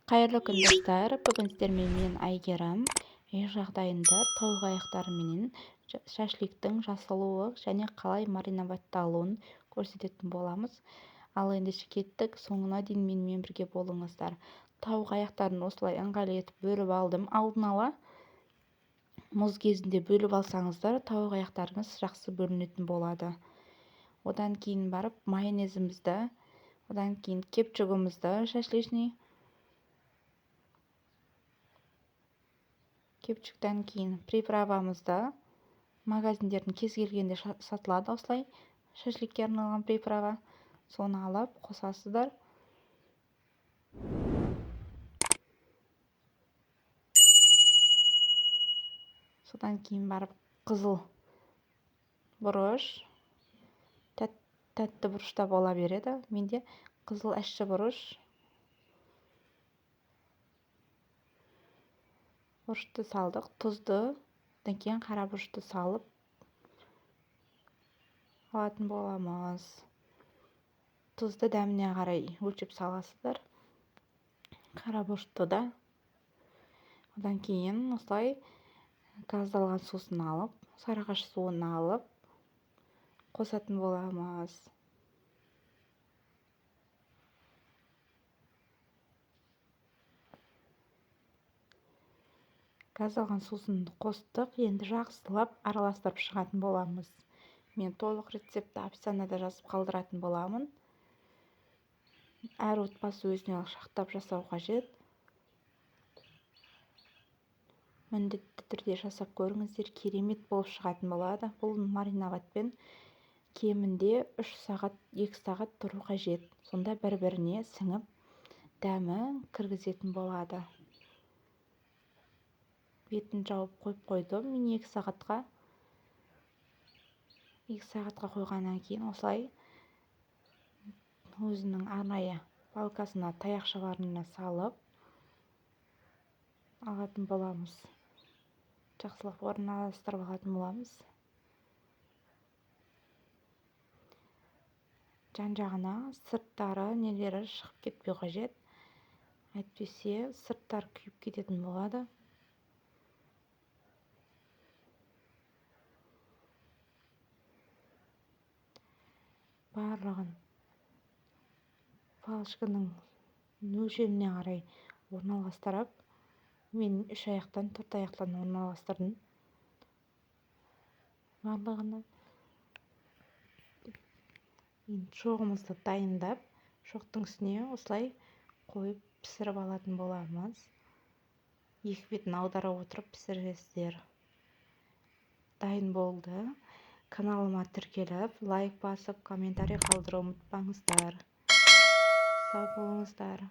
Кайырлы күн достар. Бүгін сіздермен мен Айгерім үй жағдайында тауық аяқтары менен шашликтің жасалуы және қалай мариноватталуын көрсететін боламыз. Ал ендеше кеттік, соңына дейін менімен бірге болыңыздар. Тауық аяқтарын осылай ыңғайлы етіп бөліп алдым. Алдын ала мұз кезінде бөліп алсаңыздар, тауық аяқтарыңыз жақсы бөлінетін болады. Одан кейін барып майонезімізді, одан кейін кепчугімізді шашличный, кепчуктан кейін приправамызды, магазиндердің кез келгенде сатылады осылай шашликке арналған приправа, соны алып қосасыздар. Содан кейін барып қызыл бұрыш, тәтті бұрышта бола береді. Менде қызыл әшші бұрышты салдық, тұзды, одан кейін қара бұрышты салып алатын боламыз. Тұзды дәміне қарай өлшеп саласыздар. Қара бұрышты да. Одан кейін осылай газдалған сусын алып, сарыағаш суын алып қосатын боламыз. Газдалған сусынды қостық, енді жақсылап араластырып шығатын боламыз. Мен толық рецепті описанияда жазып қалдыратын боламын. Әр отбасы өзіне шақтап жасау қажет. Міндетті түрде жасап көріңіздер, керемет болып шығатын болады. Бұл мариноватпен кемінде 3 сағат, 2 сағат тұру қажет. Сонда бір-біріне сіңіп, дәмі кіргізетін болады. Бетін жауып қойып қойдым. Мен 2 сағатқа қойғаннан кейін осылай өзінің арнайы палкасына, таяқшаларына салып алатын боламыз. Жақсылап орналастырып алатын боламыз. Жан-жағына сырттары, нелері шығып кетпеу қажет. Әйтпесе сырттар күйіп кететін болады. Барлығын палочканың өлшеміне қарай орналастырып, мен 3 аяқтан 4 аяқтан орналастырдым. Барлығына шоғымызды дайындап, шоқтың үстіне осылай қойып пісіріп алатын боламыз. Екі бетін аудара отырып пісіресіздер. Дайын болды. Каналыма тіркеліп, лайк басып, комментарий қалдыруды ұмытпаңыздар. Сау болыңыздар.